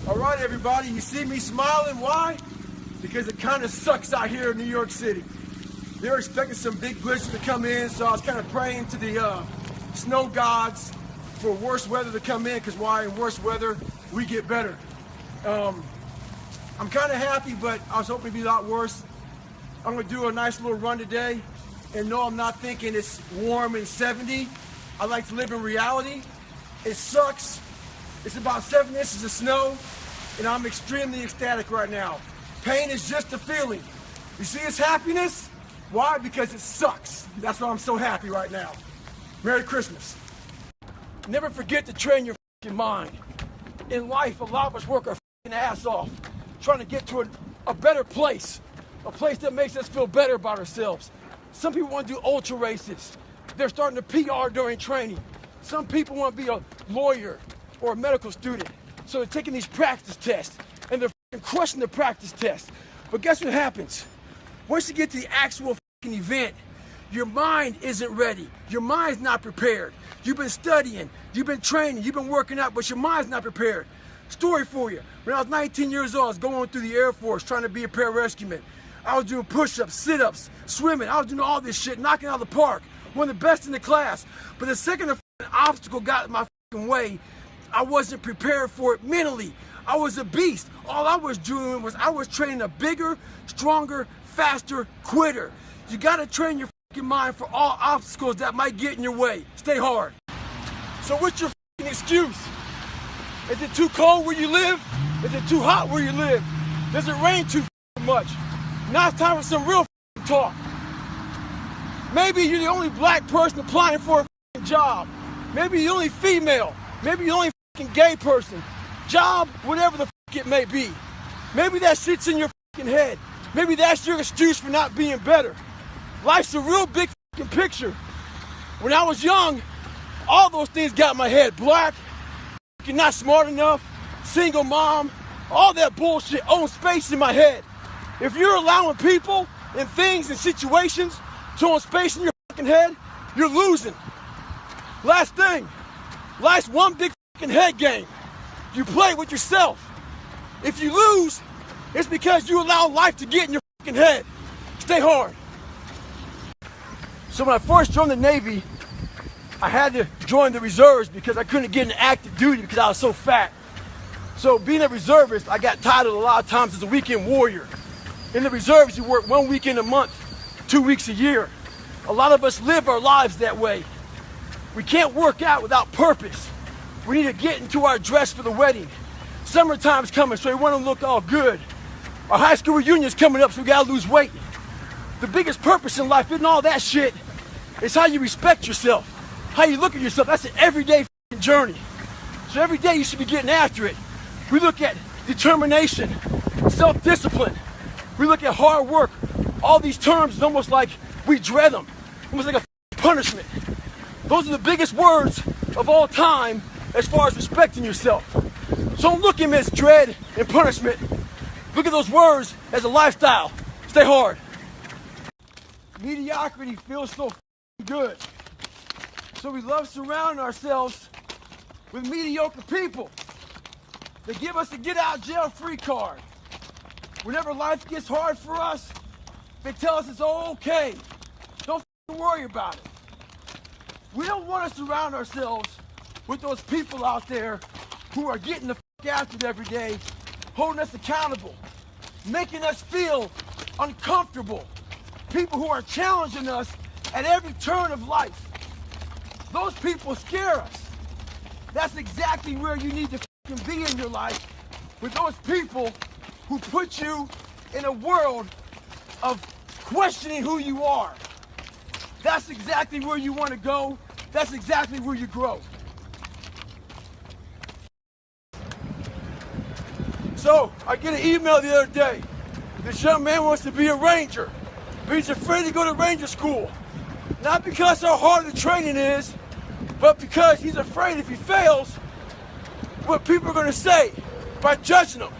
All right, everybody, you see me smiling. Why? Because it kind of sucks out here in New York City. They're expecting some big blizzard to come in, so I was kind of praying to the snow gods for worse weather to come in, because why? In worse weather, we get better. I'm kind of happy, but I was hoping it'd be a lot worse. I'm going to do a nice little run today, and no, I'm not thinking it's warm and 70. I like to live in reality. It sucks. It's about 7 inches of snow, and I'm extremely ecstatic right now. Pain is just a feeling. You see it's happiness? Why? Because it sucks. That's why I'm so happy right now. Merry Christmas. Never forget to train your mind. In life, a lot of us work our ass off, trying to get to a better place, a place that makes us feel better about ourselves. Some people want to do ultra races. They're starting to PR during training. Some people want to be a lawyer or a medical student, so they're taking these practice tests, and they're crushing the practice test. But guess what happens? Once you get to the actual event, your mind isn't ready. Your mind's not prepared. You've been studying, you've been training, you've been working out, but your mind's not prepared. Story for you. When I was 19 years old, I was going through the Air Force trying to be a pararescueman. I was doing push-ups, sit-ups, swimming. I was doing all this shit, knocking out of the park. One of the best in the class. But the second an obstacle got in my way, I wasn't prepared for it mentally. I was a beast. All I was doing was I was training a bigger, stronger, faster quitter. You gotta train your mind for all obstacles that might get in your way. Stay hard. So what's your excuse? Is it too cold where you live? Is it too hot where you live? Does it rain too much? Now it's time for some real talk. Maybe you're the only black person applying for a job. Maybe you're the only female. Maybe you're the only gay person. Job, whatever the it may be. Maybe that shit's in your head. Maybe that's your excuse for not being better. Life's a real big picture. When I was young, all those things got in my head. Black, you're not smart enough, single mom, all that bullshit owns space in my head. If you're allowing people and things and situations to own space in your head, you're losing. Last thing, life's one big head game. You play with yourself. If you lose, it's because you allow life to get in your head. Stay hard. So when I first joined the Navy, I had to join the reserves because I couldn't get into active duty because I was so fat. So being a reservist, I got titled a lot of times as a weekend warrior. In the reserves, you work 1 weekend a month, 2 weeks a year. A lot of us live our lives that way. We can't work out without purpose. We need to get into our dress for the wedding. Summertime's coming, so we want to look all good. Our high school reunion's coming up, so we gotta lose weight. The biggest purpose in life isn't all that shit. It's how you respect yourself, how you look at yourself. That's an everyday journey. So every day you should be getting after it. We look at determination, self-discipline. We look at hard work. All these terms is almost like we dread them, almost like a punishment. Those are the biggest words of all time as far as respecting yourself. So don't look at them as dread and punishment. Look at those words as a lifestyle. Stay hard. Mediocrity feels so good. So we love surrounding ourselves with mediocre people. They give us a get out jail free card. Whenever life gets hard for us, they tell us it's all okay. Don't worry about it. We don't want to surround ourselves with those people out there who are getting the after it every day, holding us accountable, making us feel uncomfortable. People who are challenging us at every turn of life. Those people scare us. That's exactly where you need to be in your life, with those people who put you in a world of questioning who you are. That's exactly where you want to go. That's exactly where you grow. So, I get an email the other day. This young man wants to be a ranger, but he's afraid to go to ranger school. Not because how hard the training is, but because he's afraid if he fails, what people are going to say by judging him.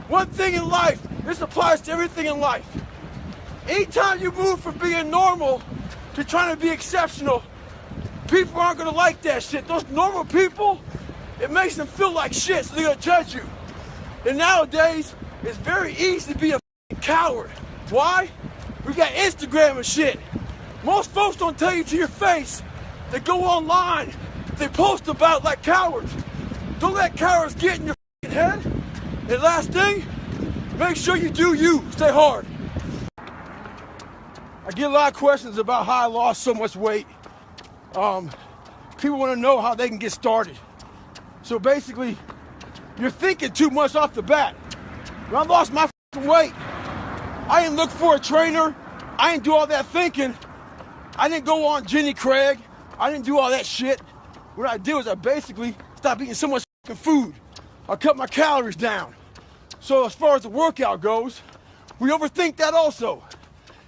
One thing in life, this applies to everything in life. Anytime you move from being normal to trying to be exceptional, people aren't going to like that shit. Those normal people, it makes them feel like shit, so they're going to judge you. And nowadays, it's very easy to be a coward. Why? We got Instagram and shit. Most folks don't tell you to your face. They go online. They post about it like cowards. Don't let cowards get in your head. And last thing, make sure you do you. Stay hard. I get a lot of questions about how I lost so much weight. People want to know how they can get started. So basically, you're thinking too much off the bat. When I lost my weight, I didn't look for a trainer. I didn't do all that thinking. I didn't go on Jenny Craig. I didn't do all that shit. What I did was I basically stopped eating so much food. I cut my calories down. So as far as the workout goes, we overthink that also.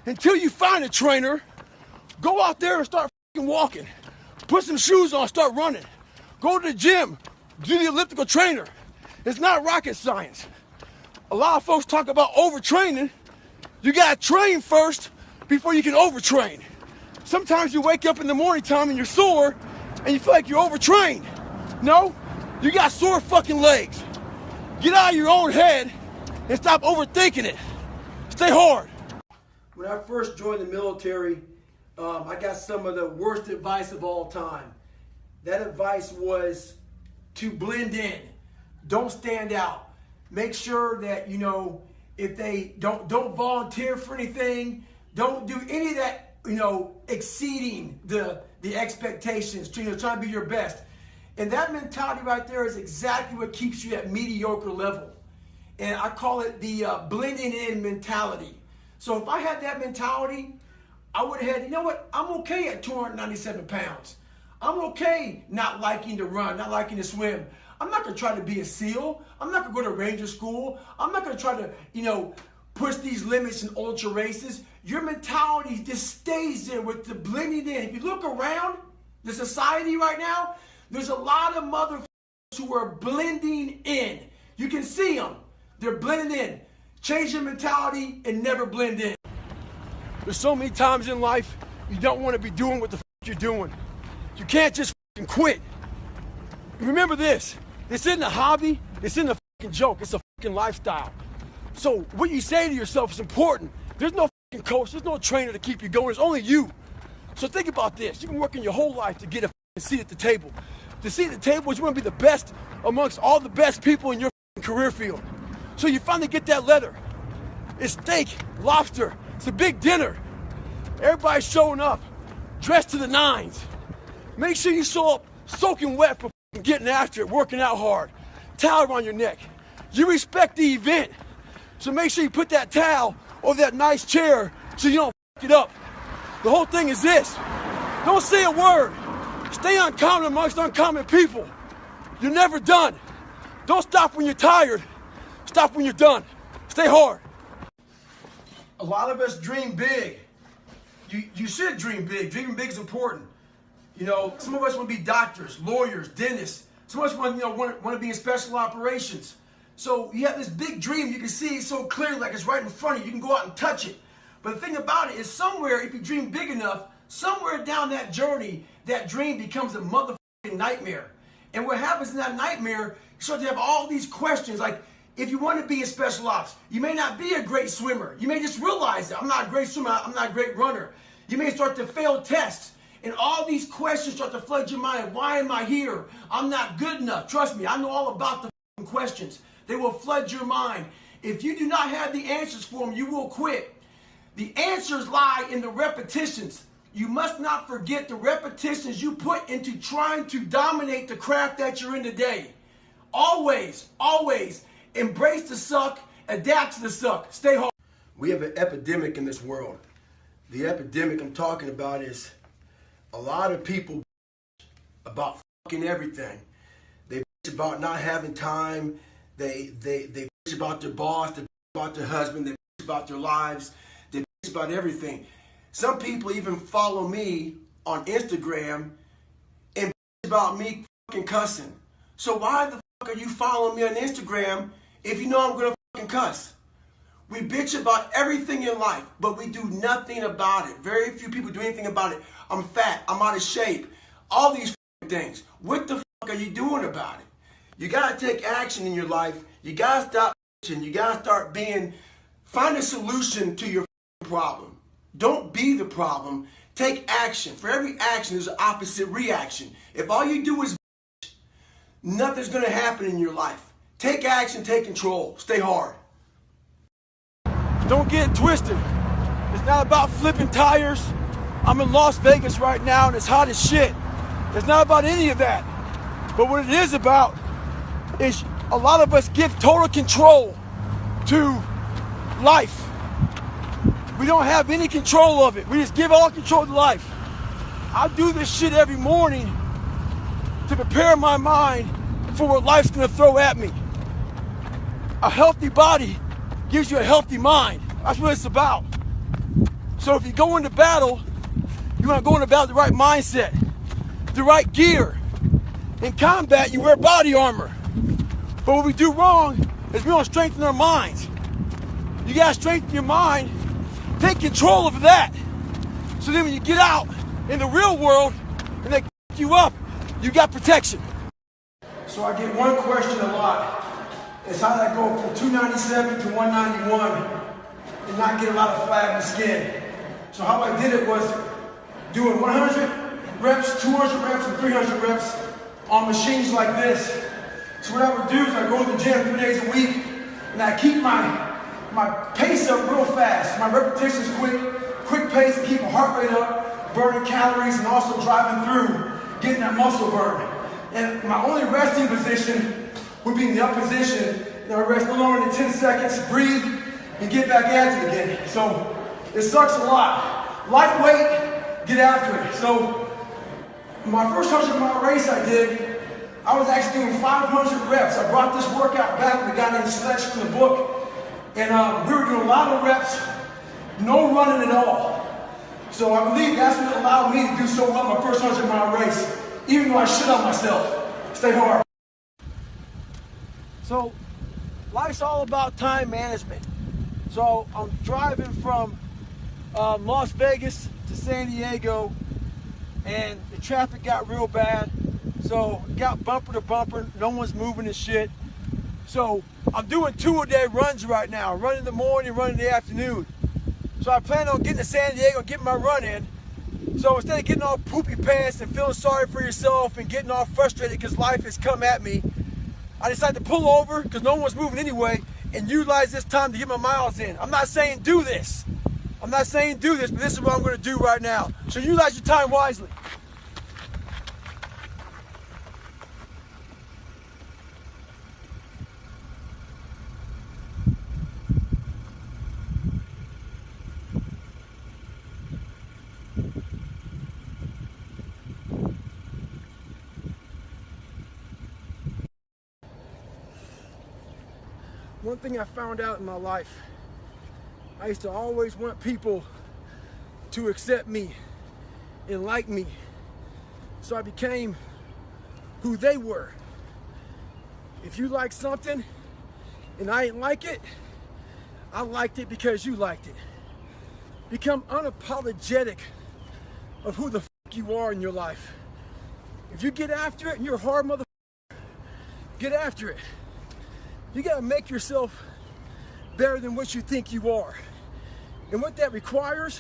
Until you find a trainer, go out there and start walking. Put some shoes on, start running. Go to the gym, do the elliptical trainer. It's not rocket science. A lot of folks talk about overtraining. You gotta train first before you can overtrain. Sometimes you wake up in the morning time and you're sore and you feel like you're overtrained. No, you got sore fucking legs. Get out of your own head and stop overthinking it. Stay hard. When I first joined the military, I got some of the worst advice of all time. That advice was to blend in. Don't stand out. Make sure that, if they don't volunteer for anything, don't do any of that, exceeding the expectations, trying to be your best. And that mentality right there is exactly what keeps you at mediocre level. And I call it the blending in mentality. So if I had that mentality, I would have had, you know what, I'm okay at 297 pounds. I'm okay not liking to run, not liking to swim. I'm not going to try to be a SEAL. I'm not going to go to Ranger School. I'm not going to try to, push these limits in ultra races. Your mentality just stays there with the blending in. If you look around the society right now, there's a lot of motherfuckers who are blending in. You can see them. They're blending in. Change your mentality and never blend in. There's so many times in life you don't want to be doing what the you're doing. You can't just quit. Remember this. This isn't a hobby. This isn't a joke. It's a lifestyle. So what you say to yourself is important. There's no coach. There's no trainer to keep you going. It's only you. So think about this. You've been working your whole life to get a seat at the table. The seat at the table is you want to be the best amongst all the best people in your career field. So you finally get that letter. It's steak, lobster. It's a big dinner. Everybody's showing up, dressed to the nines. Make sure you show up soaking wet for getting after it, working out hard. Towel around your neck. You respect the event. So make sure you put that towel over that nice chair so you don't it up. The whole thing is this. Don't say a word. Stay uncommon amongst uncommon people. You're never done. Don't stop when you're tired. Stop when you're done. Stay hard. A lot of us dream big. You should dream big. Dreaming big is important. Some of us want to be doctors, lawyers, dentists. Some of us want to be in special operations. So you have this big dream. You can see it so clearly, like it's right in front of you. You can go out and touch it. But the thing about it is somewhere, if you dream big enough, somewhere down that journey, that dream becomes a motherfucking nightmare. And what happens in that nightmare, you start to have all these questions. Like, if you want to be in special ops, you may not be a great swimmer. You may just realize that I'm not a great swimmer. I'm not a great runner. You may start to fail tests. And all these questions start to flood your mind. Why am I here? I'm not good enough. Trust me, I know all about the questions. They will flood your mind. If you do not have the answers for them, you will quit. The answers lie in the repetitions. You must not forget the repetitions you put into trying to dominate the craft that you're in today. Always, always embrace the suck, adapt to the suck. Stay hard. We have an epidemic in this world. The epidemic I'm talking about is a lot of people about fucking everything. They about not having time. They bitch about their boss. They bitch about their husband. They bitch about their lives. They bitch about everything. Some people even follow me on Instagram and bitch about me fucking cussing. So why the fuck are you following me on Instagram if you know I'm gonna fucking cuss? We bitch about everything in life, but we do nothing about it. Very few people do anything about it. I'm fat. I'm out of shape. All these things. What the fuck are you doing about it? You got to take action in your life. You got to stop bitching. You got to start find a solution to your problem. Don't be the problem. Take action. For every action, there's an opposite reaction. If all you do is bitch, nothing's going to happen in your life. Take action, take control. Stay hard. Don't get it twisted. It's not about flipping tires. I'm in Las Vegas right now and it's hot as shit. It's not about any of that. But what it is about is a lot of us give total control to life. We don't have any control of it. We just give all control to life. I do this shit every morning to prepare my mind for what life's gonna throw at me. A healthy body gives you a healthy mind. That's what it's about. So if you go into battle, you want to go into battle with the right mindset, the right gear. In combat, you wear body armor. But what we do wrong is we don't strengthen our minds. You got to strengthen your mind. Take control of that. So then when you get out in the real world and they f you up, you got protection. So I get one question a lot. It's how did I go from 297 to 191 and not get a lot of flag in the skin. So how I did it was doing 100 reps, 200 reps, and 300 reps on machines like this. So what I would do is I go to the gym 3 days a week and I keep my pace up real fast. My repetitions quick pace to keep my heart rate up, burning calories and also driving through, getting that muscle burn. And my only resting position would be in the up position. And I rest no longer than 10 seconds, breathe, and get back at it again. So it sucks a lot. Lightweight, get after it. So my first 100-mile race I did, I was actually doing 500 reps. I brought this workout back with a guy named Sledge from the book. And we were doing a lot of reps, no running at all. So I believe that's what allowed me to do so well my first 100-mile race, even though I shit on myself. Stay hard. So life's all about time management. So I'm driving from Las Vegas to San Diego, and the traffic got real bad. So it got bumper to bumper, no one's moving and shit. So I'm doing 2-a-day runs right now, run in the morning, run in the afternoon. So I plan on getting to San Diego, getting my run in. So instead of getting all poopy pants and feeling sorry for yourself and getting all frustrated because life has come at me, I decided to pull over because no one's moving anyway and utilize this time to get my miles in. I'm not saying do this. I'm not saying do this, but this is what I'm going to do right now. So utilize your time wisely. One thing I found out in my life, I used to always want people to accept me and like me. So I became who they were. If you like something and I didn't like it, I liked it because you liked it. Become unapologetic of who the fuck you are in your life. If you get after it and you're a hard motherfucker, get after it. You gotta make yourself better than what you think you are. And what that requires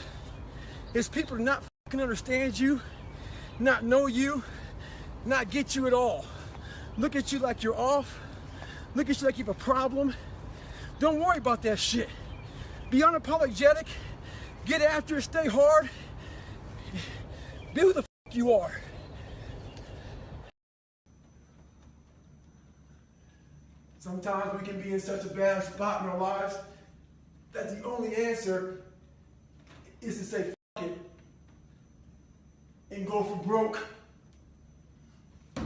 is people to not fucking understand you, not know you, not get you at all. Look at you like you're off. Look at you like you have a problem. Don't worry about that shit. Be unapologetic, get after it, stay hard. Be who the fuck you are. Sometimes we can be in such a bad spot in our lives that the only answer is to say fuck it and go for broke.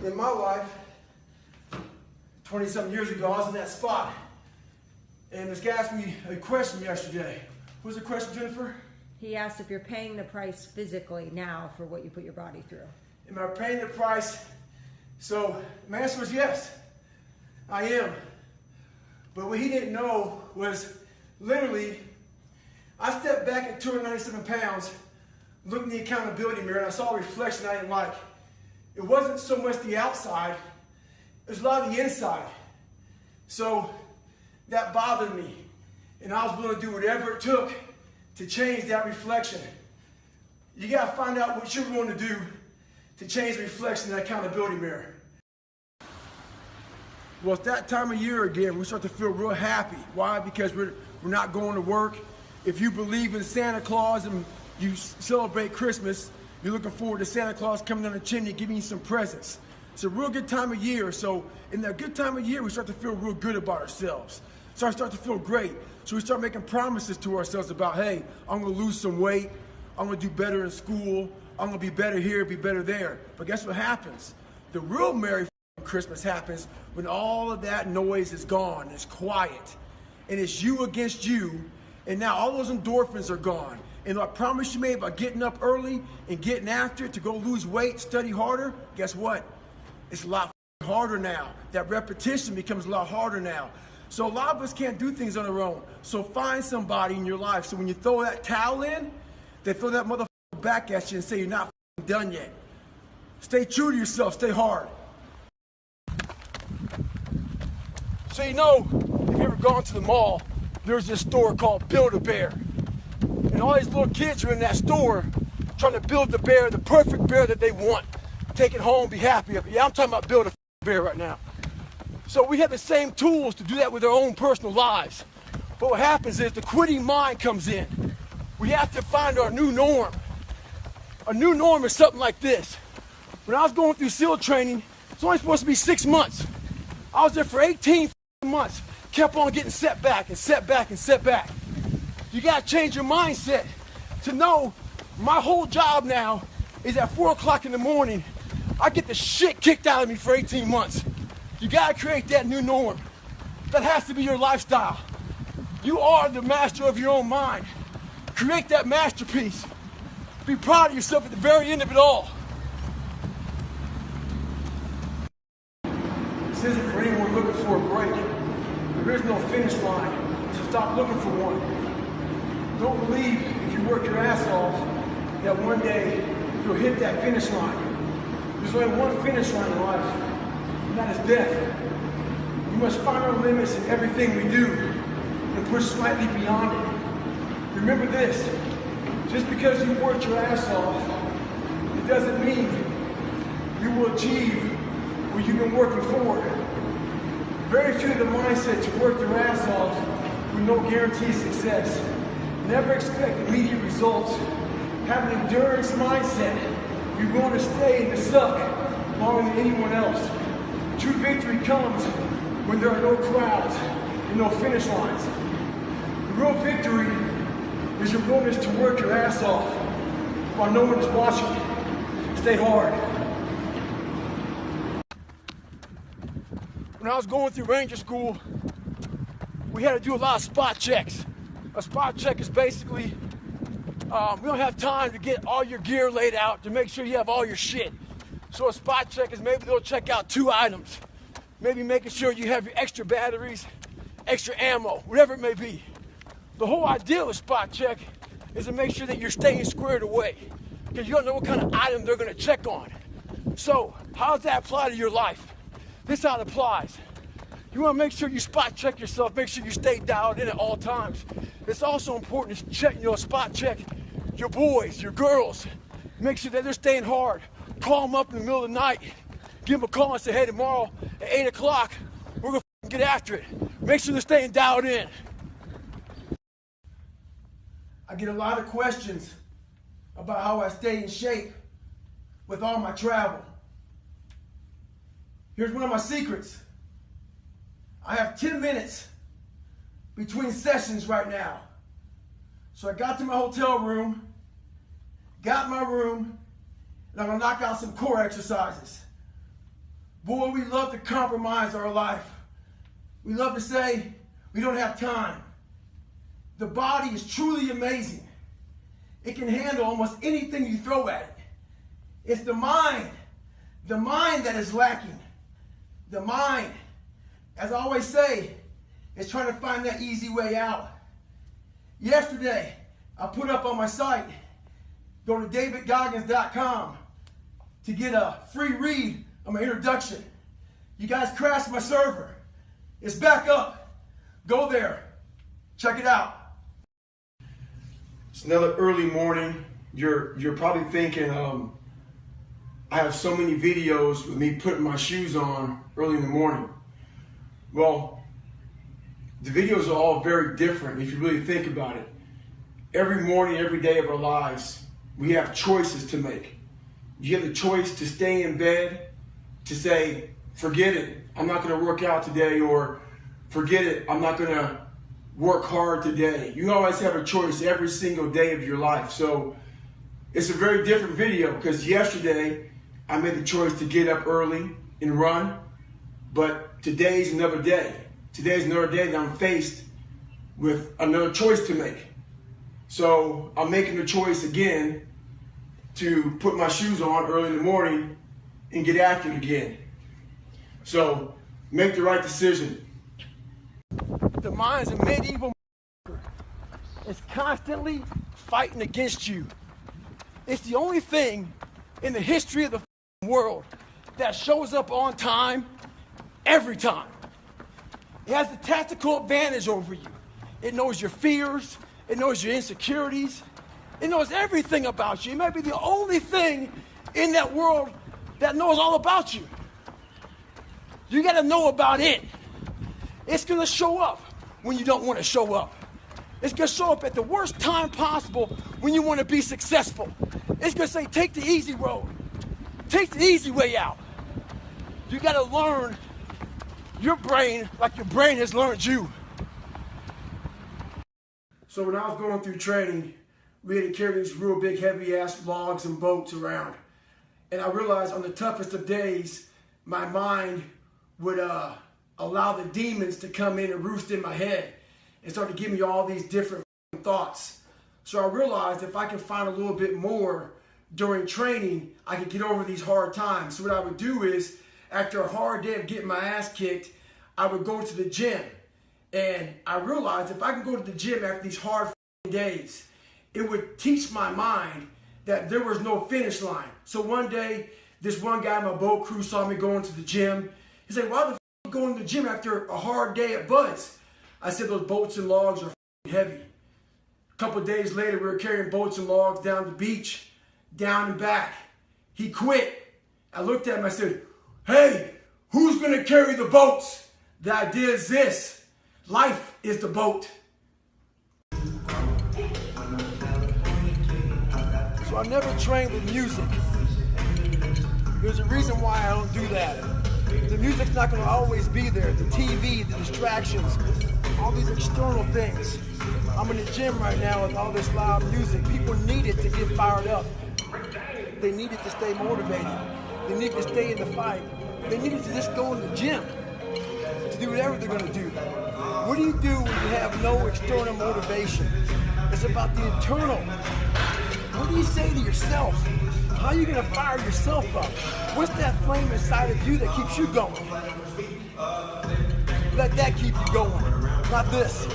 In my life, 20-something years ago, I was in that spot. And this guy asked me a question yesterday. What was the question, Jennifer? He asked if you're paying the price physically now for what you put your body through. Am I paying the price? So my answer was yes, I am. But what he didn't know was literally, I stepped back at 297 pounds, looked in the accountability mirror, and I saw a reflection I didn't like. It wasn't so much the outside There's a lot of the inside. So that bothered me. And I was willing to do whatever it took to change that reflection. You gotta find out what you're going to do to change the reflection in that accountability mirror. Well, it's that time of year again. We start to feel real happy. Why? Because we're not going to work. If you believe in Santa Claus and you celebrate Christmas, you're looking forward to Santa Claus coming down the chimney giving you some presents. It's a real good time of year. So in that good time of year, we start to feel real good about ourselves. So I start to feel great. So we start making promises to ourselves about, hey, I'm gonna lose some weight. I'm gonna do better in school. I'm gonna be better here, be better there. But guess what happens? The real Merry Christmas happens when all of that noise is gone, it's quiet, and it's you against you, and now all those endorphins are gone. And that promise you made about getting up early and getting after it to go lose weight, study harder, guess what? It's a lot harder now. That repetition becomes a lot harder now. So a lot of us can't do things on our own. So find somebody in your life. So when you throw that towel in, they throw that motherfucker back at you and say you're not done yet. Stay true to yourself, stay hard. So you know, if you've ever gone to the mall, there's this store called Build-A-Bear. And all these little kids are in that store trying to build the bear, the perfect bear that they want. Take it home, be happy of it. Yeah, I'm talking about Build-A-Bear right now. So we have the same tools to do that with our own personal lives. But what happens is the quitting mind comes in. We have to find our new norm. A new norm is something like this. When I was going through SEAL training, it's only supposed to be 6 months. I was there for 18 months, kept on getting set back and set back and set back. You gotta change your mindset to know my whole job now is at 4 o'clock in the morning. I get the shit kicked out of me for 18 months. You gotta create that new norm. That has to be your lifestyle. You are the master of your own mind. Create that masterpiece. Be proud of yourself at the very end of it all. This isn't for anyone looking for a break. There is no finish line, so stop looking for one. Don't believe if you work your ass off that one day you'll hit that finish line. There's only one finish line in life, and that is death. We must find our limits in everything we do and push slightly beyond it. Remember this, just because you've worked your ass off, it doesn't mean you will achieve what you've been working for. Very few have the mindset to work their ass off with no guaranteed success. Never expect immediate results. Have an endurance mindset. You're going to stay in the suck longer than anyone else. True victory comes when there are no crowds and no finish lines. The real victory is your willingness to work your ass off while no one is watching. Stay hard. When I was going through Ranger School, we had to do a lot of spot checks. A spot check is basically, we don't have time to get all your gear laid out to make sure you have all your shit. So a spot check is maybe they'll check out 2 items. Maybe making sure you have your extra batteries, extra ammo, whatever it may be. The whole idea of a spot check is to make sure that you're staying squared away, because you don't know what kind of item they're going to check on. So how does that apply to your life? This is how it applies. You want to make sure you spot check yourself, make sure you stay dialed in at all times. It's also important to check, spot check your boys, your girls. Make sure that they're staying hard. Call them up in the middle of the night. Give them a call and say, hey, tomorrow at 8 o'clock, we're going to get after it. Make sure they're staying dialed in. I get a lot of questions about how I stay in shape with all my travel. Here's one of my secrets. I have 10 minutes between sessions right now. So I got to my hotel room, got in my room, and I'm gonna knock out some core exercises. Boy, we love to compromise our life. We love to say we don't have time. The body is truly amazing. It can handle almost anything you throw at it. It's the mind that is lacking. The mind, as I always say, is trying to find that easy way out. Yesterday, I put up on my site, go to davidgoggins.com to get a free read of my introduction. You guys crashed my server. It's back up. Go there. Check it out. It's another early morning. You're probably thinking, I have so many videos with me putting my shoes on early in the morning. Well, the videos are all very different if you really think about it. Every morning, every day of our lives, we have choices to make. You have the choice to stay in bed, to say, forget it, I'm not going to work out today, or forget it, I'm not going to work hard today. You always have a choice every single day of your life. So it's a very different video because yesterday I made the choice to get up early and run, but today's another day. Today's another day that I'm faced with another choice to make. So I'm making the choice again to put my shoes on early in the morning and get active again. So make the right decision. The mind's a medieval. It's constantly fighting against you. It's the only thing in the history of the world that shows up on time every time. It has the tactical advantage over you. It knows your fears. It knows your insecurities. It knows everything about you. It might be the only thing in that world that knows all about you. You got to know about it. It's going to show up when you don't want to show up. It's going to show up at the worst time possible when you want to be successful. It's going to say, take the easy road. Take the easy way out. You got to learn your brain like your brain has learned you. So when I was going through training, we had to carry these real big heavy ass logs and boats around. And I realized on the toughest of days, my mind would allow the demons to come in and roost in my head and start to give me all these different thoughts. So I realized if I can find a little bit more during training, I could get over these hard times. So what I would do is, after a hard day of getting my ass kicked, I would go to the gym. And I realized if I can go to the gym after these hard days, it would teach my mind that there was no finish line. So one day, this one guy in my boat crew saw me going to the gym. He said, why the f you going to the gym after a hard day at Bud's? I said, those boats and logs are heavy. A couple of days later, we were carrying boats and logs down the beach, down and back. He quit. I looked at him, I said, hey, who's going to carry the boats? The idea is this: life is the boat. So I never train with music. There's a reason why I don't do that. The music's not going to always be there. The TV, the distractions, all these external things. I'm in the gym right now with all this loud music. People need it to get fired up. They need it to stay motivated. They need to stay in the fight. They need it to just go in the gym to do whatever they're going to do. What do you do when you have no external motivation? It's about the internal. What do you say to yourself? How are you going to fire yourself up? What's that flame inside of you that keeps you going? Let that keep you going, not this.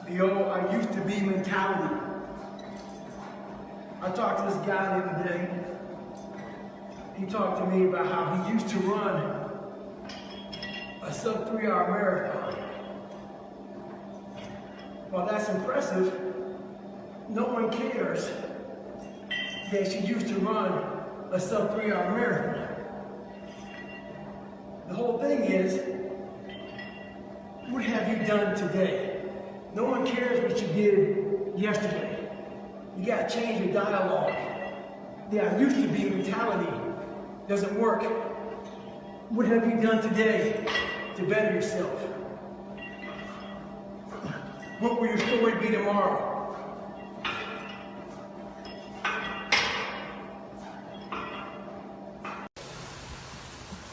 The old I used to be mentality. I talked to this guy the other day. He talked to me about how he used to run a sub 3-hour marathon. While that's impressive, no one cares that she used to run a sub 3-hour marathon. The whole thing is, what have you done today? No one cares what you did yesterday. You gotta change your dialogue. The I used to be mentality doesn't work. What have you done today to better yourself? What will your story be tomorrow?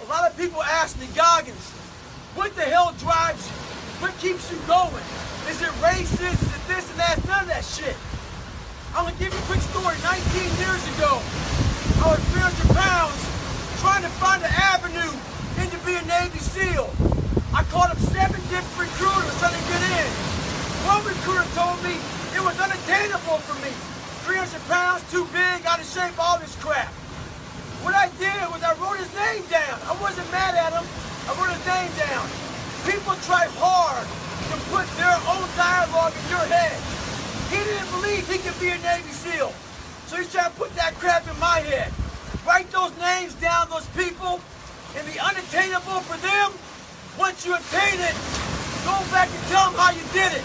A lot of people ask me, Goggins, what the hell drives you? What keeps you going? Is it races? Is it this and that? None of that shit. I'm gonna give you a quick story. 19 years ago, I was 300 pounds trying to find an avenue into being a Navy SEAL. I called up 7 different recruiters trying to get in. One recruiter told me it was unattainable for me. 300 pounds, too big, out of shape, all this crap. What I did was I wrote his name down. I wasn't mad at him. I wrote his name down. People try hard to put their own dialogue in your head. He didn't believe he could be a Navy SEAL. So he's trying to put that crap in my head. Write those names down, those people, and the unattainable for them. Once you attain it, go back and tell them how you did it.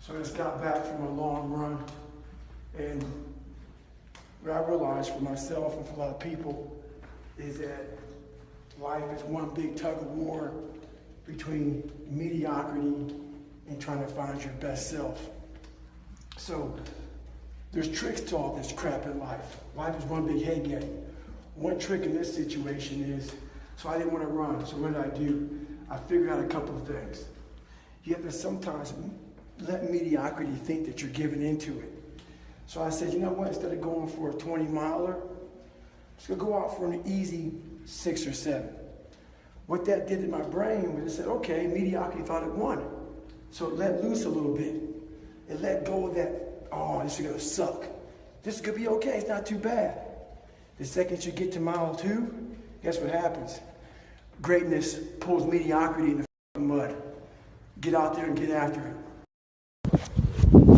So I just got back from a long run, and what I realized for myself and for a lot of people is that life is one big tug of war between mediocrity and trying to find your best self. So there's tricks to all this crap in life. Life is one big head game. One trick in this situation is, so I didn't want to run, so what did I do? I figured out a couple of things. You have to sometimes let mediocrity think that you're giving into it. So I said, you know what, instead of going for a 20-miler, I'm just gonna go out for an easy 6 or 7. What that did to my brain was it said, okay, mediocrity thought it won. So it let loose a little bit. It let go of that, oh, this is gonna suck. This could be okay, it's not too bad. The second you get to mile 2, guess what happens? Greatness pulls mediocrity in the mud. Get out there and get after it.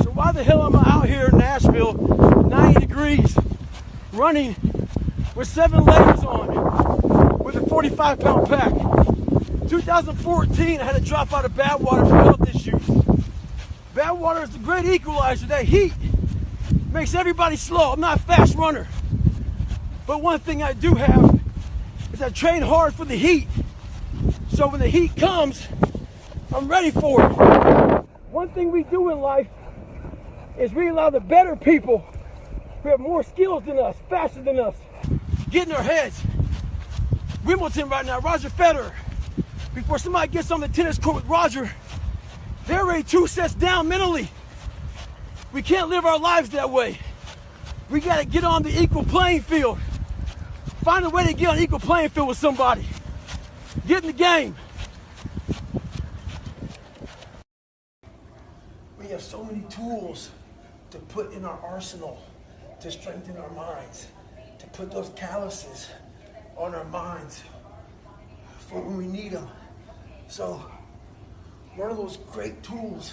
So why the hell am I out here in Nashville, 90 degrees, running with 7 layers on, with a 45-pound pack? 2014, I had to drop out of Badwater for health issues. Badwater is the great equalizer. That heat makes everybody slow. I'm not a fast runner. But one thing I do have is I train hard for the heat. So when the heat comes, I'm ready for it. One thing we do in life is we allow the better people who have more skills than us, faster than us, get in our heads. Wimbledon right now, Roger Federer. Before somebody gets on the tennis court with Roger, they're already 2 sets down mentally. We can't live our lives that way. We gotta get on the equal playing field. Find a way to get on equal playing field with somebody. Get in the game. We have so many tools to put in our arsenal to strengthen our minds, to put those calluses on our minds for when we need them. So one of those great tools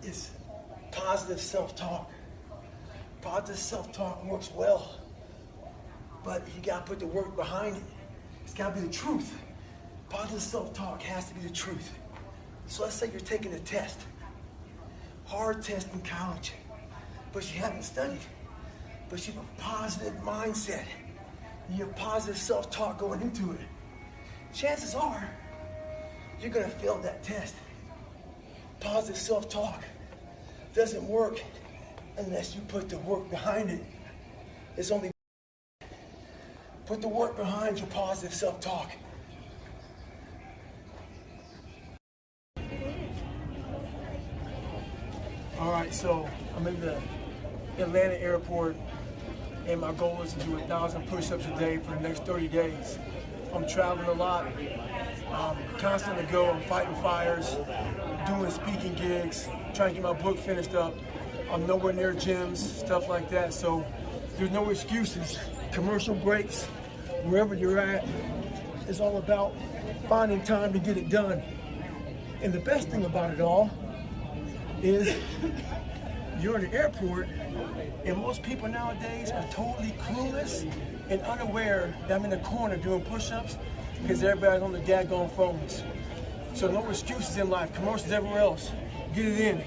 is positive self-talk. Positive self-talk works well, but you gotta put the work behind it. It's gotta be the truth. Positive self-talk has to be the truth. So let's say you're taking a test, hard test in college, but you haven't studied, but you have a positive mindset. You have positive self-talk going into it. Chances are you're gonna fail that test. Positive self-talk doesn't work unless you put the work behind it. It's only put the work behind your positive self-talk. All right, so I'm in the Atlanta airport, and my goal is to do 1,000 push-ups a day for the next 30 days. I'm traveling a lot, constant to go. I'm fighting fires, doing speaking gigs, trying to get my book finished up. I'm nowhere near gyms, stuff like that, so there's no excuses. Commercial breaks, wherever you're at, it's all about finding time to get it done. And the best thing about it all is you're in the airport, and most people nowadays are totally clueless and unaware that I'm in the corner doing push-ups because everybody's on the daggone phones. So no excuses in life, commercials everywhere else. Get it in.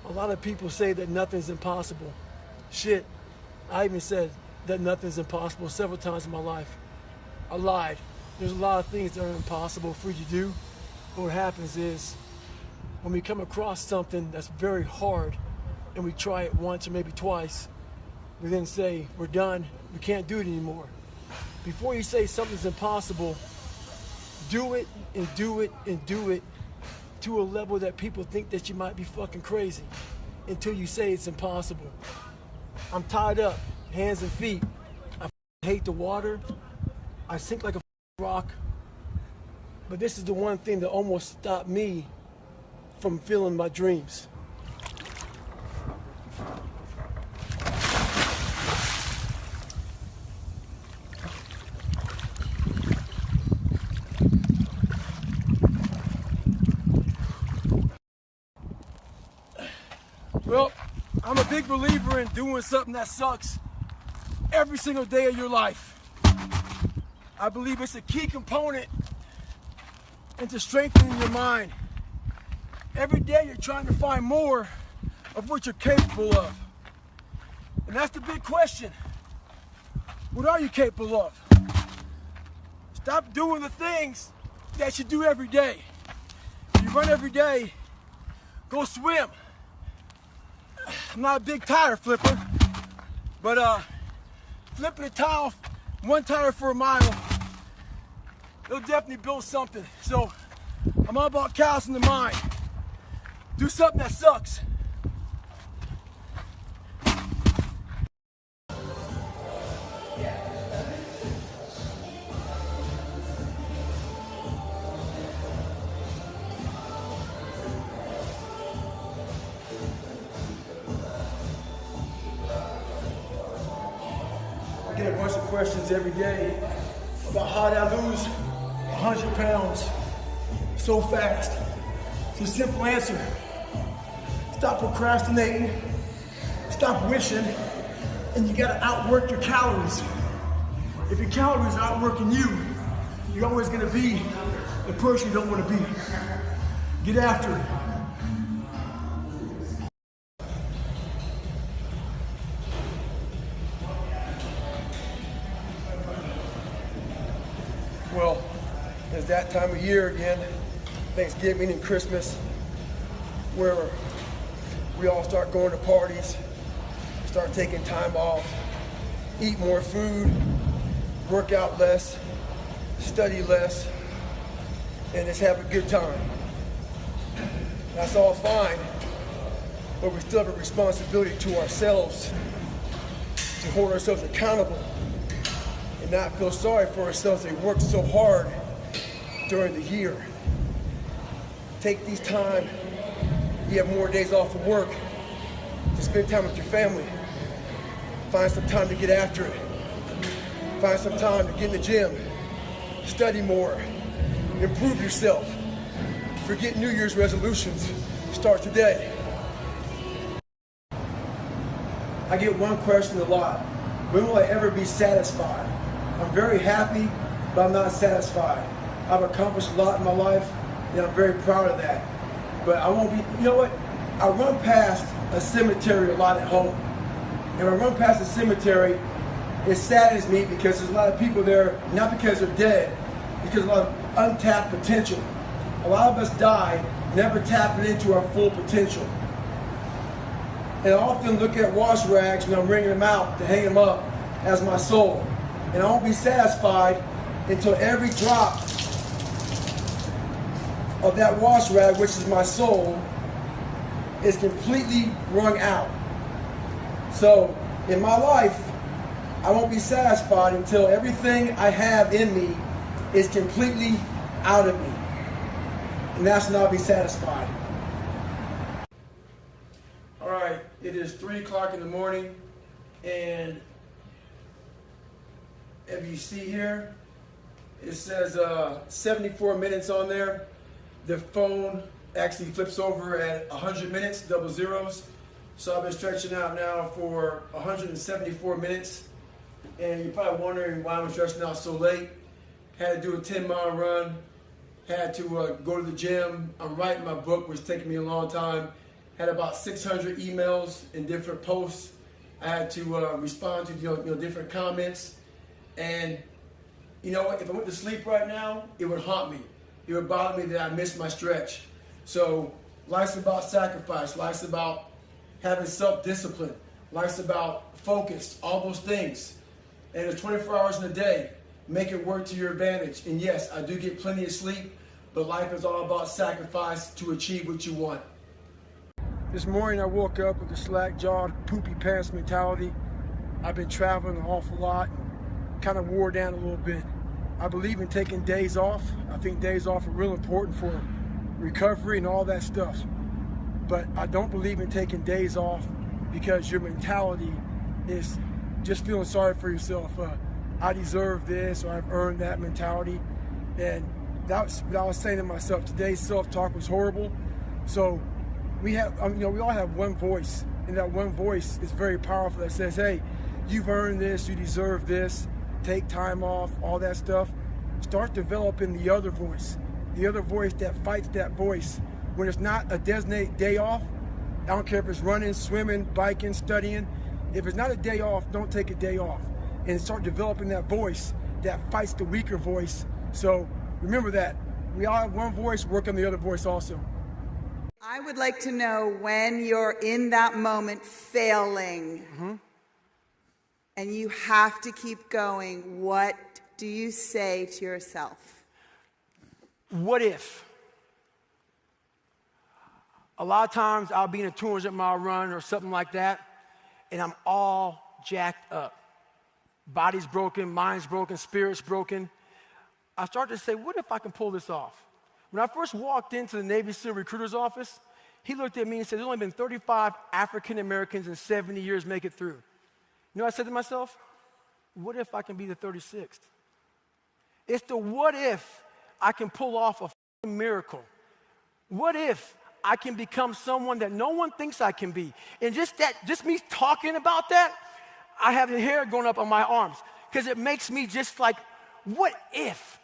A lot of people say that nothing's impossible. Shit, I even said that nothing's impossible several times in my life. I lied. There's a lot of things that are impossible for you to do. But what happens is, when we come across something that's very hard and we try it once or maybe twice, we then say, we're done, we can't do it anymore. Before you say something's impossible, do it and do it and do it to a level that people think that you might be fucking crazy. until you say it's impossible. I'm tied up, hands and feet. I hate the water. I sink like a rock. But this is the one thing that almost stopped me from feeling my dreams. Well, I'm a big believer in doing something that sucks every single day of your life. I believe it's a key component into strengthening your mind. Every day you're trying to find more of what you're capable of. And that's the big question. What are you capable of? Stop doing the things that you do every day. If you run every day, go swim. I'm not a big tire flipper, but flipping a tile, one tire for a mile, it'll definitely build something. So I'm all about callousing the mind. Do something that sucks. I get a bunch of questions every day about how did I lose 100 pounds so fast. It's a simple answer. Stop procrastinating, stop wishing, and you gotta outwork your calories. If your calories are outworking you, you're always gonna be the person you don't wanna be. Get after it. Well, it's that time of year again, Thanksgiving and Christmas, where we all start going to parties, start taking time off, eat more food, work out less, study less, and just have a good time. That's all fine, but we still have a responsibility to ourselves to hold ourselves accountable and not feel sorry for ourselves. They worked so hard during the year. Take these time. You have more days off of work to spend time with your family. Find some time to get after it. Find some time to get in the gym. Study more. Improve yourself. Forget New Year's resolutions. Start today. I get one question a lot. When will I ever be satisfied? I'm very happy, but I'm not satisfied. I've accomplished a lot in my life, and I'm very proud of that. But I won't be, you know what? I run past a cemetery a lot at home. And when I run past a cemetery, it saddens me because there's a lot of people there, not because they're dead, because a lot of untapped potential. A lot of us die never tapping into our full potential. And I often look at wash rags when I'm wringing them out to hang them up as my soul. And I won't be satisfied until every drop of that wash rag, which is my soul, is completely wrung out. So in my life, I won't be satisfied until everything I have in me is completely out of me. And that's when I'll be satisfied. All right, it is 3 o'clock in the morning, and if you see here, it says 74 minutes on there. The phone actually flips over at 100 minutes, double zeros. So I've been stretching out now for 174 minutes. And you're probably wondering why I'm stretching out so late. Had to do a 10-mile run. Had to go to the gym. I'm writing my book, which is taking me a long time. Had about 600 emails and different posts. I had to respond to different comments. And you know what? If I went to sleep right now, it would haunt me. It would bother me that I missed my stretch. So life's about sacrifice. Life's about having self-discipline. Life's about focus, all those things. And there's 24 hours in a day. Make it work to your advantage. And yes, I do get plenty of sleep, but life is all about sacrifice to achieve what you want. This morning I woke up with a slack-jawed, poopy pants mentality. I've been traveling an awful lot and kind of wore down a little bit. I believe in taking days off. I think days off are real important for recovery and all that stuff. But I don't believe in taking days off because your mentality is just feeling sorry for yourself. I deserve this, or I've earned that mentality. And that's what I was saying to myself. Today's self-talk was horrible. So we all have one voice, and that one voice is very powerful. That says, hey, you've earned this, you deserve this, take time off, all that stuff. Start developing the other voice that fights that voice. When it's not a designated day off, I don't care if it's running, swimming, biking, studying. If it's not a day off, don't take a day off. And start developing that voice that fights the weaker voice. So remember that. We all have one voice, work on the other voice also. I would like to know when you're in that moment failing and you have to keep going, what do you say to yourself? What if? A lot of times I'll be in a 200-mile run or something like that, and I'm all jacked up. Body's broken, mind's broken, spirit's broken. I start to say, what if I can pull this off? When I first walked into the Navy SEAL recruiter's office, he looked at me and said, there's only been 35 African Americans in 70 years make it through. You know what I said to myself? What if I can be the 36th? It's the what if I can pull off a miracle. What if I can become someone that no one thinks I can be? And just me talking about that, I have the hair going up on my arms because it makes me just like, what if?